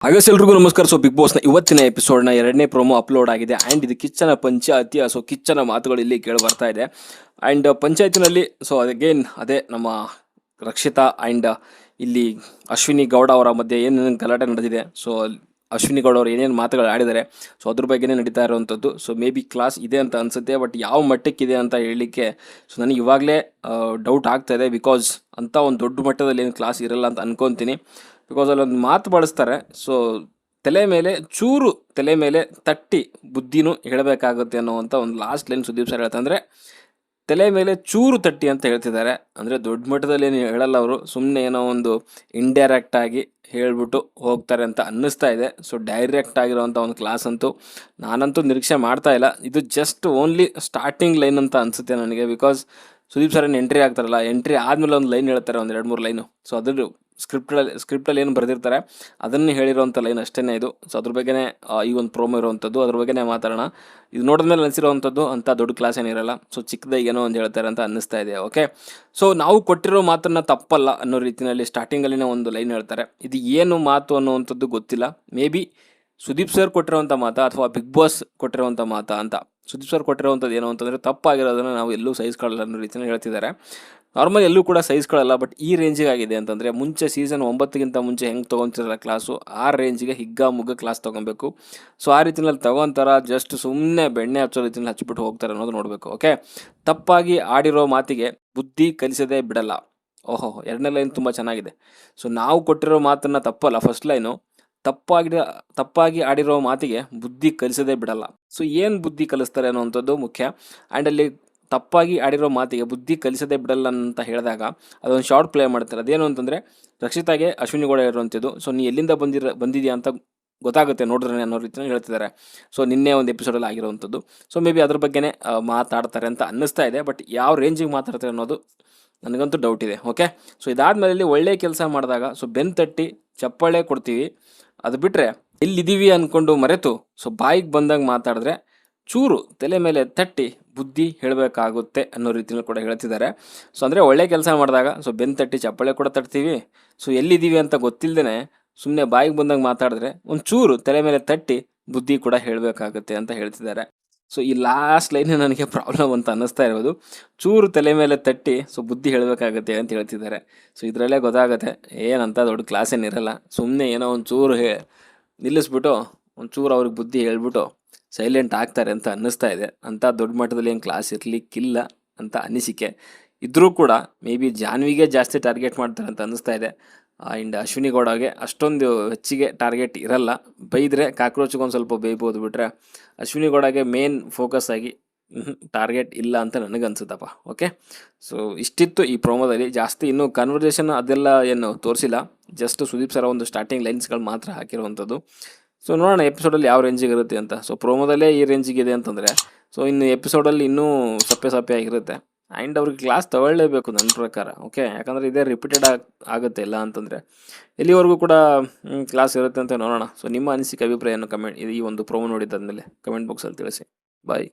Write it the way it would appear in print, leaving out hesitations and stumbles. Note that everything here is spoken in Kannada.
ಹಾಗೆ ಎಲ್ರಿಗೂ ನಮಸ್ಕಾರ. ಸೊ ಬಿಗ್ ಬಾಸ್ನ ಇವತ್ತಿನ ಎಪಿಸೋಡ್ನ 2ನೇ ಪ್ರೋಮೋ ಅಪ್ಲೋಡ್ ಆಗಿದೆ ಆ್ಯಂಡ್ ಇದು ಕಿಚ್ಚನ ಪಂಚಾಯತಿಯ ಕಿಚ್ಚನ ಮಾತುಗಳು ಇಲ್ಲಿ ಕೇಳಿ ಬರ್ತಾ ಇದೆ. ಆ್ಯಂಡ್ ಪಂಚಾಯತಿನಲ್ಲಿ ಅಗೇನ್ ಅದೇ ನಮ್ಮ ರಕ್ಷಿತಾ ಆ್ಯಂಡ್ ಇಲ್ಲಿ ಅಶ್ವಿನಿ ಗೌಡ ಅವರ ಮಧ್ಯೆ ಏನೇನು ಗಲಾಟೆ ನಡೆದಿದೆ. ಸೊ ಅಶ್ವಿನಿ ಗೌಡ ಅವರು ಏನೇನು ಮಾತುಗಳು ಆಡಿದ್ದಾರೆ, ಸೊ ಅದ್ರ ಬಗ್ಗೆನೇ ನಡೀತಾ ಇರುವಂಥದ್ದು. ಸೊ ಮೇ ಬಿ ಕ್ಲಾಸ್ ಇದೆ ಅಂತ ಅನಿಸುತ್ತೆ, ಬಟ್ ಯಾವ ಮಟ್ಟಕ್ಕಿದೆ ಅಂತ ಹೇಳಲಿಕ್ಕೆ ಸೊ ನನಗೆ ಇವಾಗಲೇ ಡೌಟ್ ಆಗ್ತಾ ಇದೆ. ಬಿಕಾಸ್ ಅಂಥ ಒಂದು ದೊಡ್ಡ ಮಟ್ಟದಲ್ಲಿ ಏನು ಕ್ಲಾಸ್ ಇರಲ್ಲ ಅಂತ ಅನ್ಕೊತೀನಿ. ಬಿಕಾಸ್ ಅಲ್ಲೊಂದು ಮಾತು ಬಳಸ್ತಾರೆ. ಸೊ ತಲೆ ಮೇಲೆ ತಟ್ಟಿ ಬುದ್ಧಿನೂ ಹೇಳಬೇಕಾಗುತ್ತೆ ಅನ್ನೋವಂಥ ಒಂದು ಲಾಸ್ಟ್ ಲೈನ್ ಸುದೀಪ್ ಸರ್ ಹೇಳ್ತಾ, ಅಂದರೆ ತಲೆ ಮೇಲೆ ಚೂರು ತಟ್ಟಿ ಅಂತ ಹೇಳ್ತಿದ್ದಾರೆ. ಅಂದರೆ ದೊಡ್ಡ ಮಟ್ಟದಲ್ಲಿ ಏನು ಹೇಳಲ್ಲ ಅವರು, ಸುಮ್ಮನೆ ಏನೋ ಒಂದು ಇಂಡೈರೆಕ್ಟ್ ಆಗಿ ಹೇಳ್ಬಿಟ್ಟು ಹೋಗ್ತಾರೆ ಅಂತ ಅನ್ನಿಸ್ತಾ ಇದೆ. ಸೊ ಡೈರೆಕ್ಟ್ ಆಗಿರೋವಂಥ ಒಂದು ಕ್ಲಾಸ್ ಅಂತೂ ನಾನಂತೂ ನಿರೀಕ್ಷೆ ಮಾಡ್ತಾ ಇಲ್ಲ. ಇದು ಜಸ್ಟ್ ಓನ್ಲಿ ಸ್ಟಾರ್ಟಿಂಗ್ ಲೈನ್ ಅಂತ ಅನಿಸುತ್ತೆ ನನಗೆ. ಬಿಕಾಸ್ ಸುದೀಪ್ ಸರ್ ಏನು ಎಂಟ್ರಿ ಆಗ್ತಾರಲ್ಲ, ಎಂಟ್ರಿ ಆದಮೇಲೆ ಒಂದು ಲೈನ್ ಹೇಳ್ತಾರೆ, ಒಂದು 2-3 ಲೈನು. ಸೊ ಅದ್ರ ಸ್ಕ್ರಿಪ್ಟಲ್ಲಿ ಏನು ಬರೆದಿರ್ತಾರೆ ಅದನ್ನು ಹೇಳಿರೋವಂಥ ಲೈನ್ ಅಷ್ಟೇ ಇದು. ಸೊ ಅದ್ರ ಬಗ್ಗೆನೇ ಈ ಒಂದು ಪ್ರೋಮೋ ಇರುವಂಥದ್ದು, ಅದ್ರ ಬಗ್ಗೆನೇ ಮಾತಾಡೋಣ. ಇದು ನೋಡಿದ್ಮೇಲೆ ಅನಿಸಿರೋವಂಥದ್ದು ಅಂಥ ದೊಡ್ಡ ಕ್ಲಾಸ್ ಏನಿರಲ್ಲ. ಸೊ ಚಿಕ್ಕದಾಗಿ ಏನೋ ಒಂದು ಹೇಳ್ತಾರೆ ಅಂತ ಅನ್ನಿಸ್ತಾ ಇದೆ. ಓಕೆ, ಸೊ ನಾವು ಕೊಟ್ಟಿರೋ ಮಾತನ್ನು ತಪ್ಪಲ್ಲ ಅನ್ನೋ ರೀತಿಯಲ್ಲಿ ಸ್ಟಾರ್ಟಿಂಗಲ್ಲಿನೇ ಒಂದು ಲೈನ್ ಹೇಳ್ತಾರೆ. ಇದು ಏನು ಮಾತು ಅನ್ನುವಂಥದ್ದು ಗೊತ್ತಿಲ್ಲ. ಮೇ ಬಿ ಸುದೀಪ್ ಸರ್ ಕೊಟ್ಟಿರೋವಂಥ ಮಾತಾ ಅಥವಾ ಬಿಗ್ ಬಾಸ್ ಕೊಟ್ಟಿರೋವಂಥ ಮಾತಾ ಅಂತ. ಸುದೀಪ್ ಸರ್ ಕೊಟ್ಟಿರೋವಂಥದ್ದು ಏನು ಅಂತಂದರೆ, ತಪ್ಪಾಗಿರೋದನ್ನು ನಾವು ಎಲ್ಲೂ ಸಹಿಸ್ಕೊಳ್ಳಲ್ಲ ಅನ್ನೋ ರೀತಿಯಲ್ಲಿ ಹೇಳ್ತಿದ್ದಾರೆ. ನಾರ್ಮಲ್ ಎಲ್ಲೂ ಕೂಡ ಸಹಿಸ್ಕೊಳ್ಳಲ್ಲ, ಬಟ್ ಈ ರೇಂಜಿಗೆ ಆಗಿದೆ ಅಂತಂದರೆ ಮುಂಚೆ ಸೀಸನ್ 9ಗಿಂತ ಮುಂಚೆ ಹೆಂಗೆ ತೊಗೊತಿರಲ್ಲ ಕ್ಲಾಸು, ಆ ರೇಂಜಿಗೆ ಹಿಗ್ಗ ಕ್ಲಾಸ್ ತೊಗೊಬೇಕು. ಸೊ ಆ ರೀತಿಯಲ್ಲಿ ತೊಗೊತಾರ, ಜಸ್ಟ್ ಸುಮ್ಮನೆ ಬೆಣ್ಣೆ ಹಚ್ಚೋ ರೀತಿಯಲ್ಲಿ ಹಚ್ಬಿಟ್ಟು ಹೋಗ್ತಾರೆ ಅನ್ನೋದು ನೋಡಬೇಕು. ಓಕೆ, ತಪ್ಪಾಗಿ ಆಡಿರೋ ಮಾತಿಗೆ ಬುದ್ಧಿ ಕಲಿಸದೇ ಬಿಡಲ್ಲ. ಓಹೋ, 2ನೇ ಲೈನ್ ತುಂಬ ಚೆನ್ನಾಗಿದೆ. ಸೊ ನಾವು ಕೊಟ್ಟಿರೋ ಮಾತನ್ನು ತಪ್ಪಲ್ಲ, ಫಸ್ಟ್ ಲೈನು ತಪ್ಪಾಗಿ ಆಡಿರೋ ಮಾತಿಗೆ ಬುದ್ಧಿ ಕಲಿಸದೇ ಬಿಡಲ್ಲ. ಸೊ ಏನು ಬುದ್ಧಿ ಕಲಿಸ್ತಾರೆ ಅನ್ನೋವಂಥದ್ದು ಮುಖ್ಯ. ಆ್ಯಂಡ್ ಅಲ್ಲಿ ತಪ್ಪಾಗಿ ಆಡಿರೋ ಮಾತಿಗೆ ಬುದ್ಧಿ ಕಲಿಸದೇ ಬಿಡಲ್ಲ ಅಂತ ಹೇಳಿದಾಗ ಅದೊಂದು ಶಾರ್ಟ್ ಪ್ಲೇ ಮಾಡ್ತಾರೆ. ಅದೇನು ಅಂತಂದರೆ, ರಕ್ಷಿತಾಗೆ ಅಶ್ವಿನಿ ಗೌಡ ಇರುವಂಥದ್ದು. ಸೊ ನೀ ಎಲ್ಲಿಂದ ಬಂದಿದೆಯಾ ಅಂತ ಗೊತ್ತಾಗುತ್ತೆ ನೋಡಿದ್ರೆ ಅನ್ನೋ ರೀತಿಯಲ್ಲಿ ಹೇಳ್ತಿದ್ದಾರೆ. ಸೊ ನಿನ್ನೆ ಒಂದು ಎಪಿಸೋಡಲ್ಲಿ ಆಗಿರೋವಂಥದ್ದು. ಸೊ ಮೇ ಬಿ ಅದ್ರ ಬಗ್ಗೆನೇ ಮಾತಾಡ್ತಾರೆ ಅಂತ ಅನ್ನಿಸ್ತಾ ಇದೆ. ಬಟ್ ಯಾವ ರೇಂಜಿಗೆ ಮಾತಾಡ್ತಾರೆ ಅನ್ನೋದು ನನಗಂತೂ ಡೌಟ್ ಇದೆ. ಓಕೆ, ಸೊ ಇದಾದಮೇಲೆ ಒಳ್ಳೆ ಕೆಲಸ ಮಾಡಿದಾಗ ಸೊ ಬೆನ್ ತಟ್ಟಿ ಚಪ್ಪಾಳೆ ಕೊಡ್ತೀವಿ. ಅದು ಬಿಟ್ಟರೆ ಎಲ್ಲಿದ್ದೀವಿ ಅಂದ್ಕೊಂಡು ಮರೆತು ಸೊ ಬಾಯಿಗೆ ಬಂದಾಗ ಮಾತಾಡಿದ್ರೆ ಚೂರು ತಲೆ ಮೇಲೆ ತಟ್ಟಿ ಬುದ್ಧಿ ಹೇಳಬೇಕಾಗುತ್ತೆ ಅನ್ನೋ ರೀತಿಯಲ್ಲಿ ಕೂಡ ಹೇಳ್ತಿದ್ದಾರೆ. ಸೊ ಅಂದರೆ ಒಳ್ಳೆ ಕೆಲಸ ಮಾಡಿದಾಗ ಸೊ ಬೆನ್ ತಟ್ಟಿ ಚಪ್ಪಾಳೆ ಕೂಡ ತಟ್ತೀವಿ. ಸೊ ಎಲ್ಲಿದ್ದೀವಿ ಅಂತ ಗೊತ್ತಿಲ್ಲದೇ ಸುಮ್ಮನೆ ಬಾಯಿಗೆ ಬಂದಾಗ ಮಾತಾಡಿದ್ರೆ ಒಂದು ಚೂರು ತಲೆ ಮೇಲೆ ತಟ್ಟಿ ಬುದ್ಧಿ ಕೂಡ ಹೇಳಬೇಕಾಗುತ್ತೆ ಅಂತ ಹೇಳ್ತಿದ್ದಾರೆ. ಸೊ ಈ ಲಾಸ್ಟ್ ಲೈನ್ ನನಗೆ ಪ್ರಾಬ್ಲಮ್ ಅಂತ ಅನ್ನಿಸ್ತಾ ಇರೋದು. ಚೂರು ತಲೆ ಮೇಲೆ ತಟ್ಟಿ ಸೊ ಬುದ್ಧಿ ಹೇಳಬೇಕಾಗುತ್ತೆ ಅಂತ ಹೇಳ್ತಿದ್ದಾರೆ. ಸೊ ಇದರಲ್ಲೇ ಗೊತ್ತಾಗುತ್ತೆ ಏನಂತ ದೊಡ್ಡ ಕ್ಲಾಸ್ ಏನಿರಲ್ಲ. ಸುಮ್ಮನೆ ಏನೋ ಒಂದು ಚೂರು ನಿಲ್ಲಿಸ್ಬಿಟ್ಟು ಒಂದು ಚೂರು ಅವ್ರಿಗೆ ಬುದ್ಧಿ ಹೇಳ್ಬಿಟ್ಟು ಸೈಲೆಂಟ್ ಆಗ್ತಾರೆ ಅಂತ ಅನ್ನಿಸ್ತಾ ಇದೆ. ಅಂಥ ದೊಡ್ಡ ಮಟ್ಟದಲ್ಲಿ ಏನು ಕ್ಲಾಸ್ ಇರಲಿಕ್ಕಿಲ್ಲ ಅಂತ ಅನಿಸಿಕೆ ಇದ್ದರೂ ಕೂಡ ಮೇ ಬಿ ಜಾನ್ವಿಗೆ ಜಾಸ್ತಿ ಟಾರ್ಗೆಟ್ ಮಾಡ್ತಾರೆ ಅಂತ ಅನ್ನಿಸ್ತಾ ಇದೆ. ಆ್ಯಂಡ್ ಅಶ್ವಿನಿ ಗೌಡಗೆ ಅಷ್ಟೊಂದು ಹೆಚ್ಚಿಗೆ ಟಾರ್ಗೆಟ್ ಇರಲ್ಲ. ಬೈದರೆ ಕಾಕ್ರೋಚ್ಗೆ ಒಂದು ಸ್ವಲ್ಪ ಬೈಬೋದು, ಬಿಟ್ಟರೆ ಅಶ್ವಿನಿ ಗೌಡಗೆ ಮೇನ್ ಫೋಕಸ್ ಆಗಿ ಟಾರ್ಗೆಟ್ ಇಲ್ಲ ಅಂತ ನನಗನ್ಸುತ್ತಪ್ಪ. ಓಕೆ, ಸೊ ಇಷ್ಟಿತ್ತು ಈ ಪ್ರೋಮೋದಲ್ಲಿ. ಜಾಸ್ತಿ ಇನ್ನೂ ಕನ್ವರ್ಸೇಷನ್ ಅದೆಲ್ಲ ಏನು ತೋರಿಸಿಲ್ಲ, ಜಸ್ಟ್ ಸುದೀಪ್ ಸರ ಒಂದು ಸ್ಟಾರ್ಟಿಂಗ್ ಲೈನ್ಸ್ಗಳು ಮಾತ್ರ ಹಾಕಿರುವಂಥದ್ದು. ಸೊ ನೋಡೋಣ ಎಪಿಸೋಡಲ್ಲಿ ಯಾವ ರೇಂಜಿಗೆ ಇರುತ್ತೆ ಅಂತ. ಸೊ ಪ್ರೋಮೋದಲ್ಲೇ ಈ ರೇಂಜಿಗಿದೆ ಅಂತಂದರೆ ಸೊ ಇನ್ನು ಎಪಿಸೋಡಲ್ಲಿ ಇನ್ನೂ ಸಪ್ಪೆ ಆಗಿರುತ್ತೆ. ಆ್ಯಂಡ್ ಅವ್ರಿಗೆ ಕ್ಲಾಸ್ ತಗೊಳ್ಳೇಬೇಕು ನನ್ನ ಪ್ರಕಾರ. ಓಕೆ, ಯಾಕಂದರೆ ಇದೇ ರಿಪೀಟೆಡ್ ಆಗುತ್ತೆ ಇಲ್ಲ ಅಂತಂದರೆ ಎಲ್ಲಿವರೆಗೂ ಕೂಡ ಕ್ಲಾಸ್ ಇರುತ್ತೆ ಅಂತ ನೋಡೋಣ. ಸೊ ನಿಮ್ಮ ಅನಿಸಿಕೆ ಅಭಿಪ್ರಾಯವನ್ನು ಈ ಒಂದು ಪ್ರೋಮೋ ನೋಡಿದ್ದಾದಮೇಲೆ ಕಮೆಂಟ್ ಬಾಕ್ಸಲ್ಲಿ ತಿಳಿಸಿ. ಬಾಯ್.